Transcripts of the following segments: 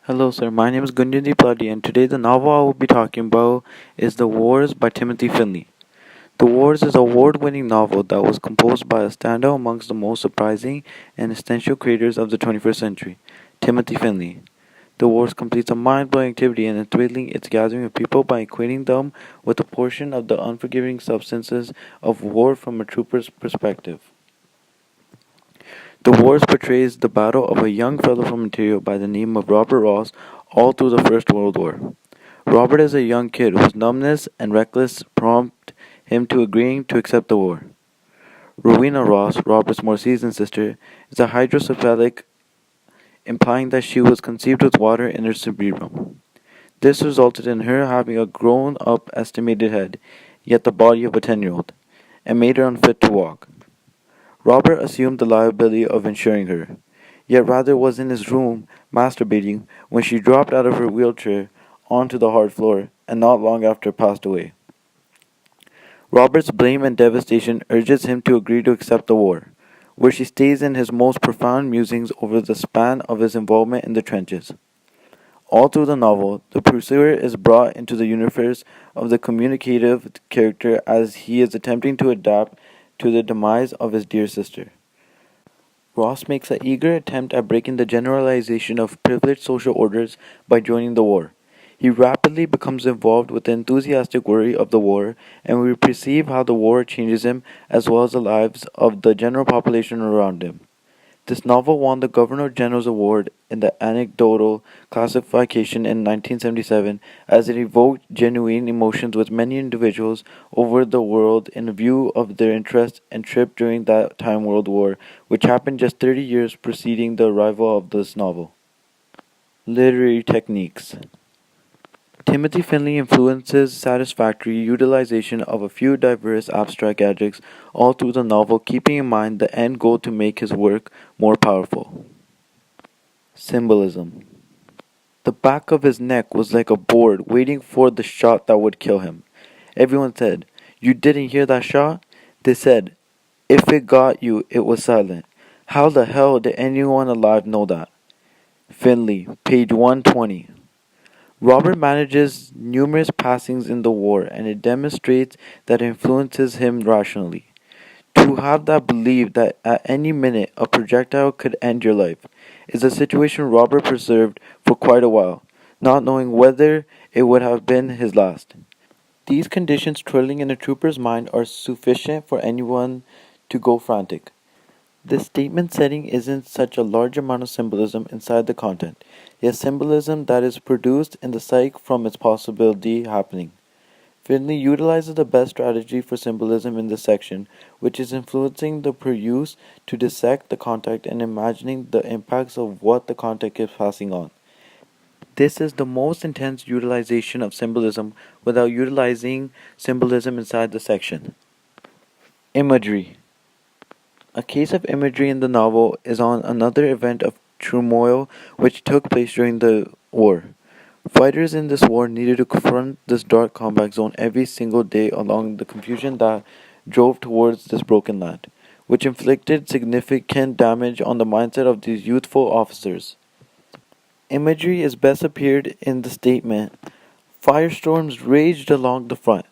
Hello, sir. My name is Gunjan Pladi, and today the novel I will be talking about is The Wars by Timothy Finley. The Wars is an award-winning novel that was composed by a standout amongst the most surprising and essential creators of the 21st century, Timothy Finley. The Wars completes a mind-blowing activity and thrilling its gathering of people by equating them with a portion of the unforgiving substances of war from a trooper's perspective. The Wars portrays the battle of a young fellow from Ontario by the name of Robert Ross all through the First World War. Robert is a young kid whose numbness and recklessness prompt him to agreeing to accept the war. Rowena Ross, Robert's more seasoned sister, is a hydrocephalic, implying that she was conceived with water in her cerebrum. This resulted in her having a grown-up estimated head, yet the body of a 10-year-old, and made her unfit to walk. Robert assumed the liability of insuring her, yet rather was in his room masturbating when she dropped out of her wheelchair onto the hard floor and not long after passed away. Robert's blame and devastation urges him to agree to accept the war, where she stays in his most profound musings over the span of his involvement in the trenches. All through the novel, the pursuer is brought into the universe of the communicative character as he is attempting to adapt to the demise of his dear sister. Ross makes an eager attempt at breaking the generalization of privileged social orders by joining the war. He rapidly becomes involved with the enthusiastic worry of the war, and we perceive how the war changes him as well as the lives of the general population around him. This novel won the Governor General's Award in the anecdotal classification in 1977 as it evoked genuine emotions with many individuals over the world in view of their interest and trip during that time World War, which happened just 30 years preceding the arrival of this novel. Literary techniques. Timothy Finley influences satisfactory utilization of a few diverse abstract adjectives all through the novel, keeping in mind the end goal to make his work more powerful. Symbolism. The back of his neck was like a board waiting for the shot that would kill him. Everyone said, "You didn't hear that shot?" They said, "If it got you, it was silent." How the hell did anyone alive know that? Finley, page 120. Robert manages numerous passings in the war, and it demonstrates that it influences him rationally. To have that belief that at any minute a projectile could end your life is a situation Robert preserved for quite a while, not knowing whether it would have been his last. These conditions twirling in a trooper's mind are sufficient for anyone to go frantic. The statement setting isn't such a large amount of symbolism inside the content, yet symbolism that is produced in the psyche from its possibility happening. Finley utilizes the best strategy for symbolism in this section, which is influencing the peruse to dissect the context and imagining the impacts of what the context is passing on. This is the most intense utilization of symbolism without utilizing symbolism inside the section. Imagery. A case of imagery in the novel is on another event of turmoil which took place during the war. Fighters in this war needed to confront this dark combat zone every single day along the confusion that drove towards this broken land, which inflicted significant damage on the mindset of these youthful officers. Imagery is best appeared in the statement, "Firestorms raged along the front.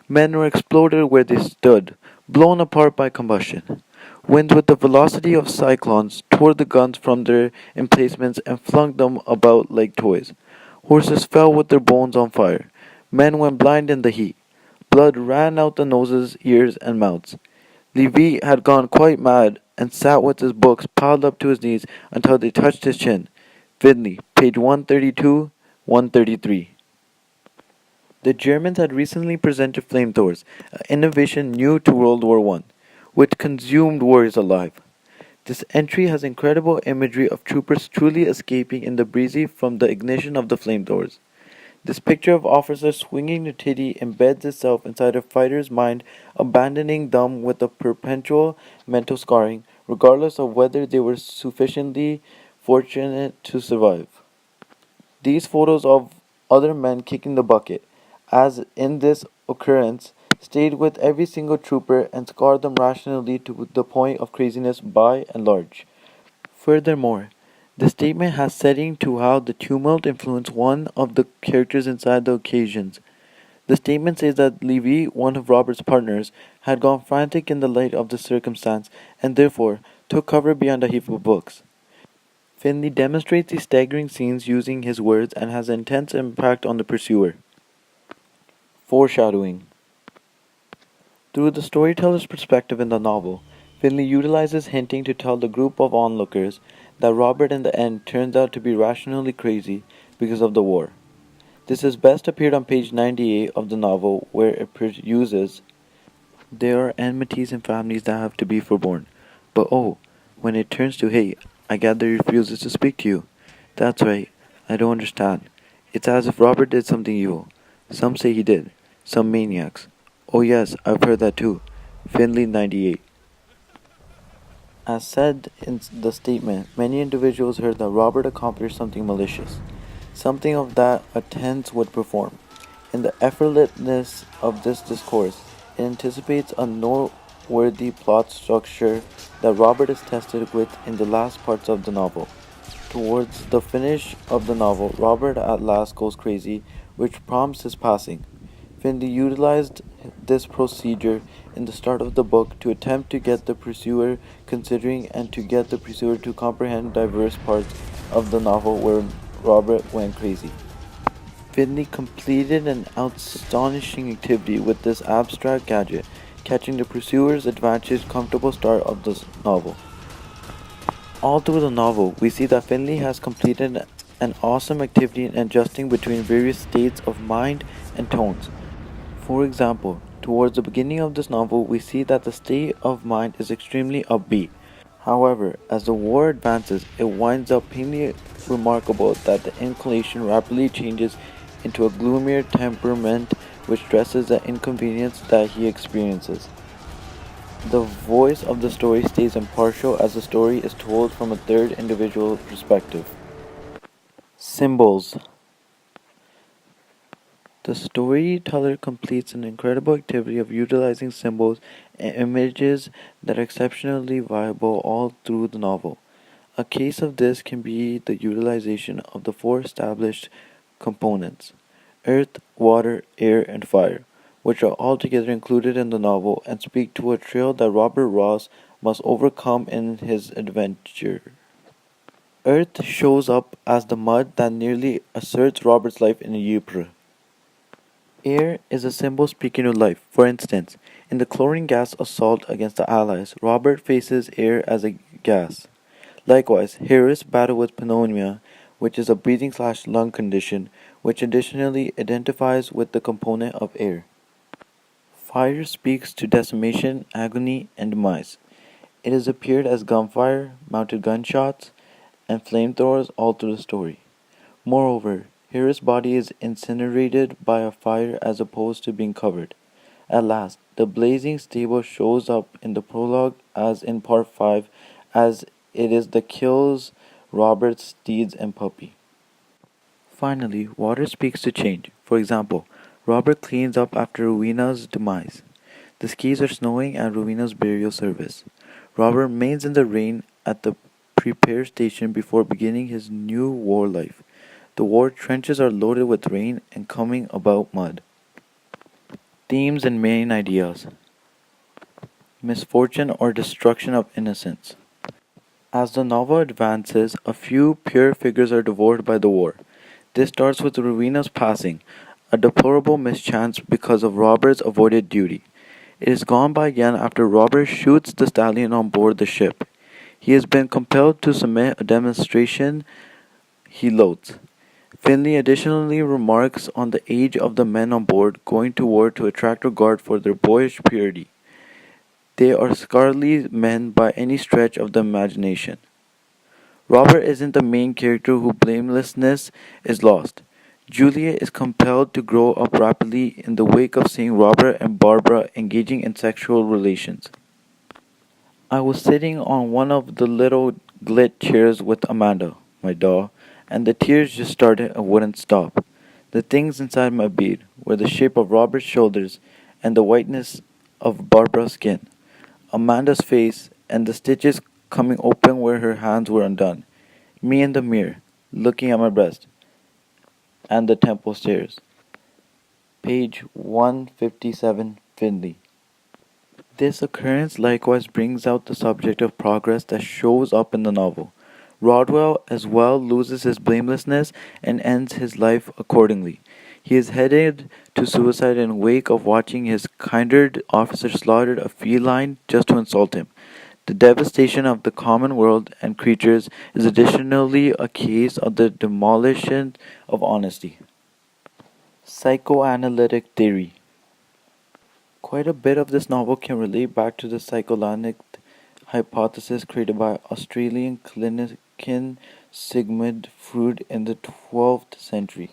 Men were exploded where they stood, blown apart by combustion. Winds with the velocity of cyclones tore the guns from their emplacements and flung them about like toys. Horses fell with their bones on fire. Men went blind in the heat. Blood ran out the noses, ears, and mouths. Levi had gone quite mad and sat with his books piled up to his knees until they touched his chin." Finley, page 132, 133. The Germans had recently presented flamethrowers, an innovation new to World War I, which consumed warriors alive. This entry has incredible imagery of troopers truly escaping in the breezy from the ignition of the flamethrowers. This picture of officers swinging the titty embeds itself inside a fighter's mind, abandoning them with a perpetual mental scarring, regardless of whether they were sufficiently fortunate to survive. These photos of other men kicking the bucket, as in this occurrence, stayed with every single trooper and scarred them rationally to the point of craziness by and large. Furthermore, The statement has setting to how the tumult influenced one of the characters inside the occasions. The statement says that Levy, one of Robert's partners, had gone frantic in the light of the circumstance and therefore took cover behind a heap of books. Finley demonstrates these staggering scenes using his words and has an intense impact on the pursuer. Foreshadowing. Through the storyteller's perspective in the novel, Finley utilizes hinting to tell the group of onlookers that Robert in the end turns out to be rationally crazy because of the war. This is best appeared on page 98 of the novel, where it uses, "There are enmities in families that have to be forborne. But oh, when it turns to hate, I gather he refuses to speak to you. That's right, I don't understand. It's as if Robert did something evil. Some say he did. Some maniacs. Oh yes, I've heard that too." Finley 98. As said in the statement, many individuals heard that Robert accomplished something malicious, something of that a tense would perform. In the effortlessness of this discourse, it anticipates a noteworthy plot structure that Robert is tested with in the last parts of the novel. Towards the finish of the novel, Robert at last goes crazy, which prompts his passing. Finley utilized this procedure in the start of the book to attempt to get the pursuer considering and to get the pursuer to comprehend diverse parts of the novel where Robert went crazy. Finley completed an astonishing activity with this abstract gadget, catching the pursuer's advantage comfortable start of the novel. All through the novel, we see that Finley has completed an awesome activity in adjusting between various states of mind and tones. For example, towards the beginning of this novel, we see that the state of mind is extremely upbeat. However, as the war advances, it winds up painfully remarkable that the inclination rapidly changes into a gloomier temperament which stresses the inconvenience that he experiences. The voice of the story stays impartial as the story is told from a third individual perspective. Symbols. The storyteller completes an incredible activity of utilizing symbols and images that are exceptionally viable all through the novel. A case of this can be the utilization of the four established components: earth, water, air, and fire, which are all together included in the novel and speak to a trail that Robert Ross must overcome in his adventure. Earth shows up as the mud that nearly asserts Robert's life in Ypres. Air is a symbol speaking of life. For instance, in the chlorine gas assault against the Allies, Robert faces air as a gas. Likewise, Harris battled with pneumonia, which is a breathing/lung condition, which additionally identifies with the component of air. Fire speaks to decimation, agony, and demise. It has appeared as gunfire, mounted gunshots, and flamethrowers all through the story. Moreover, Hera's body is incinerated by a fire as opposed to being covered. At last, the blazing stable shows up in the prologue as in part 5, as it is that kills Robert's steeds and puppy. Finally, water speaks to change. For example, Robert cleans up after Rowena's demise. The skis are snowing at Rowena's burial service. Robert remains in the rain at the prepare station before beginning his new war life. The war trenches are loaded with rain and coming about mud. Themes and main ideas: misfortune or destruction of innocence. As the novel advances, a few pure figures are devoured by the war. This starts with Rowena's passing, a deplorable mischance because of Robert's avoided duty. It is gone by again after Robert shoots the stallion on board the ship. He has been compelled to submit a demonstration he loathes. Finley additionally remarks on the age of the men on board going to war to attract regard for their boyish purity. They are scarcely men by any stretch of the imagination. Robert isn't the main character whose blamelessness is lost. Julia is compelled to grow up rapidly in the wake of seeing Robert and Barbara engaging in sexual relations. I was sitting on one of the little gilt chairs with Amanda, my doll, and the tears just started and wouldn't stop. The things inside my bead were the shape of Robert's shoulders and the whiteness of Barbara's skin, Amanda's face, and the stitches coming open where her hands were undone. Me in the mirror, looking at my breast, and the temple stairs. Page 157, Finley. This occurrence likewise brings out the subject of progress that shows up in the novel. Rodwell as well loses his blamelessness and ends his life accordingly. He is headed to suicide in wake of watching his kinder officer slaughtered a feline just to insult him. The devastation of the common world and creatures is additionally a case of the demolition of honesty. Psychoanalytic theory. Quite a bit of this novel can relate back to the psychoanalytic hypothesis created by Australian clinician Sigmund Freud in the 12th century.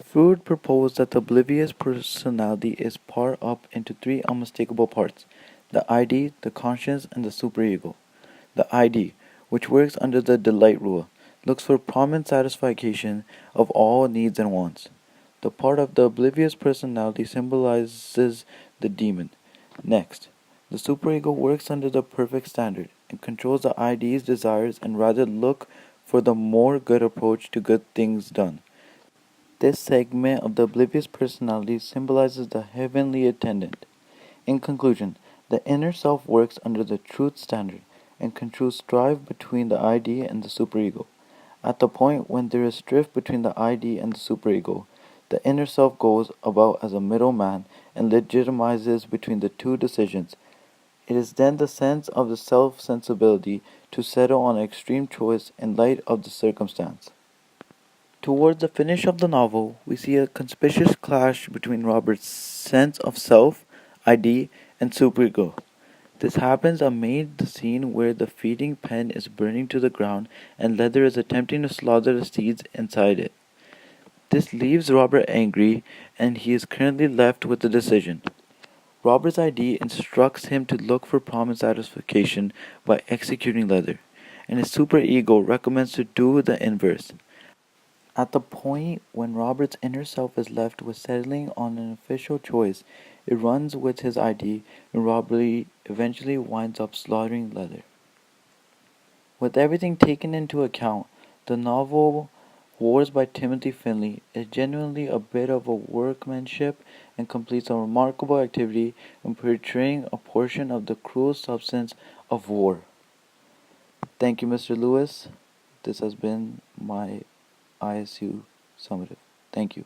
Freud proposed that the oblivious personality is part up into three unmistakable parts: the ID, the conscience, and the superego. The ID, which works under the delight rule, looks for prompt satisfaction of all needs and wants. The part of the oblivious personality symbolizes the demon. Next, the superego works under the perfect standard and controls the ID's desires and rather look for the more good approach to good things done. This segment of the oblivious personality symbolizes the heavenly attendant. In conclusion, the inner self works under the truth standard and controls strife between the ID and the superego. At the point when there is strife between the ID and the superego, the inner self goes about as a middleman and legitimizes between the two decisions. It is then the sense of the self-sensibility to settle on an extreme choice in light of the circumstance. Towards the finish of the novel, we see a conspicuous clash between Robert's sense of self, ID, and superego. This happens amid the scene where the feeding pen is burning to the ground and Leather is attempting to slaughter the seeds inside it. This leaves Robert angry, and he is currently left with a decision. Robert's ID instructs him to look for promised satisfaction by executing Leather, and his superego recommends to do the inverse. At the point when Robert's inner self is left with settling on an official choice, it runs with his ID, and Robert eventually winds up slaughtering Leather. With everything taken into account, the novel Wars by Timothy Finley is genuinely a bit of a workmanship and completes a remarkable activity in portraying a portion of the cruel substance of war. Thank you, Mr. Lewis. This has been my ISU summative. Thank you.